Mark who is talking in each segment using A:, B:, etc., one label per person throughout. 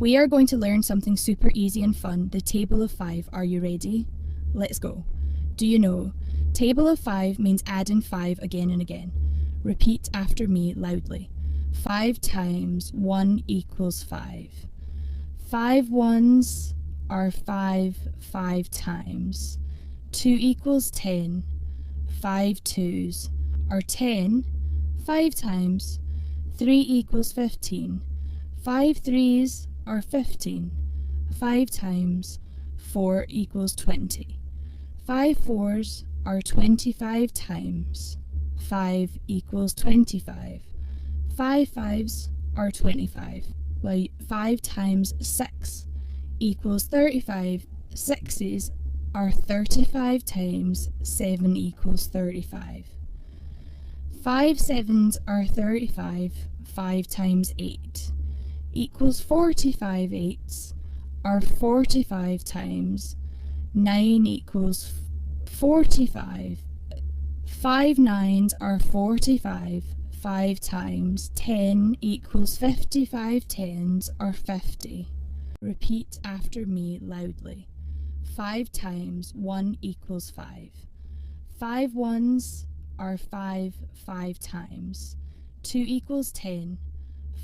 A: We are going to learn something super easy and fun, the table of 5. Are you ready? Let's go. Do you know, table of 5 means adding 5 again and again. Repeat after me loudly. 5 times 1 equals 5. 5 ones are 5 times. 2 equals 10. 5 twos are 10 5 times. 3 equals 15. 5 threes are 15. 5 times. 4 equals 20. 5 fours are 25 times. 5 equals 25. 5 fives are 25. 5 times 6 equals 35. 6s are 35 times 7 equals 35. 5 sevens are 35. 5 times 8 equals 45. 8s are 45 times 9 equals 45. 5 nines are 45. 5 times 10 equals 55. 10s are 50. Repeat after me loudly. 5 times 1 equals 5. 5 ones are 5 times. 2 equals 10.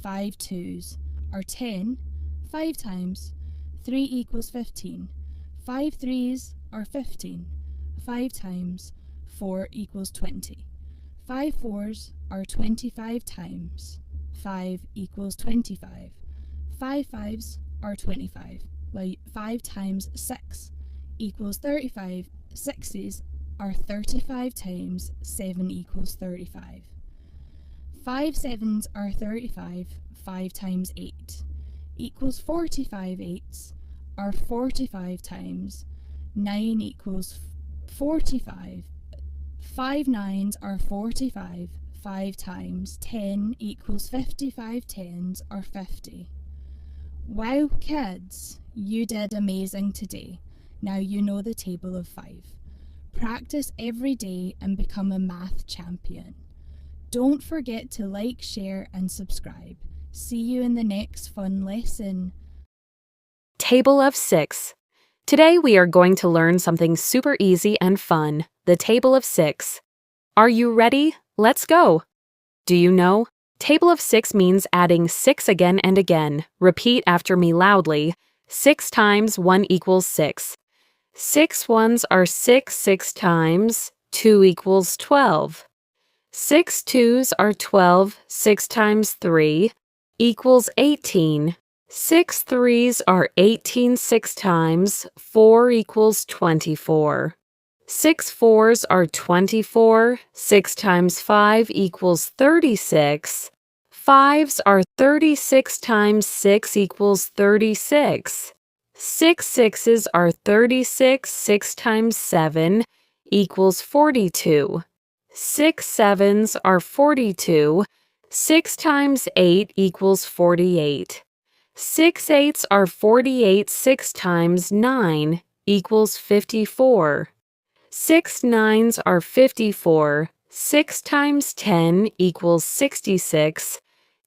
A: 5 twos are 10 5 times. 3 equals 15. 5 threes are 15. 5 times. 4 equals 20. 5 fours are 25 times. 5 equals 25. 5 fives are 25. 5 times 6 equals 35. 6s are 35 times 7 equals 35. 5 sevens are 35. 5 times 8 equals 45. 8s are 45 times 9 equals 45. 5 nines are 45. 5 times 10 equals 55. 10s are 50. Wow, kids, you did amazing today. Now you know the table of 5. Practice every day and become a math champion. Don't forget to like, share and subscribe. See you in the next fun lesson.
B: Table of 6. Today we are going to learn something super easy and fun, the table of 6. Are you ready? Let's go! Do you know? Table of 6 means adding 6 again and again. Repeat after me loudly. 6 times 1 equals 6. 6 ones are 6 times. 2 equals 12. 6 twos are 12. 6 times 3 equals 18. 6 threes are 18. 6 times. 4 equals 24. 6 fours are 24. 6 times 5 equals 36. 5s are 36 times 6 equals 36. 6 sixes are 36. 6 times 7 equals 42. 6 sevens are 42. 6 times 8 equals 48. 6 eights are 48. 6 times 9 equals 54. 6 nines are 54. 6 times 10 equals 66.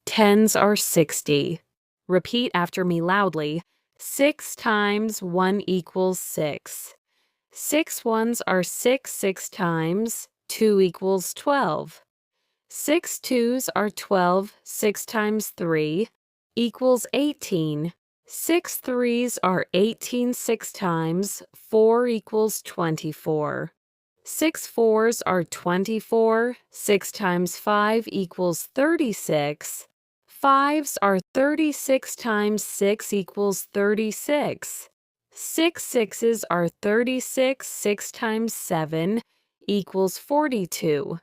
B: 10s are 60. Repeat after me loudly. 6 times 1 equals 6. 6 ones are 6. 6 times 2 equals 12. 6 twos are 12. 6 times 3 equals 18. 6 threes are 18. 6 times 4 equals 24. 6 fours are 24. 6 times 5 equals 36. 5s are 36 times 6 equals 36. 6 sixes are 36. 6 times 7 equals 42.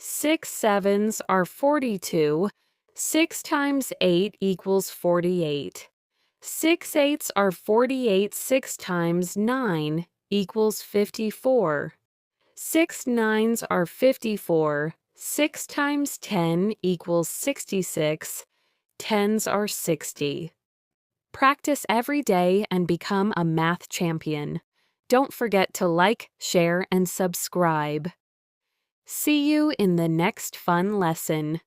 B: 6 sevens are 42. 6 times 8 equals 48. 6 eights are 48. 6 times 9 equals 54. 6 nines are 54. 6 times 10 equals 66. 10s are 60. Practice every day and become a math champion. Don't forget to like, share, and subscribe. See you in the next fun lesson.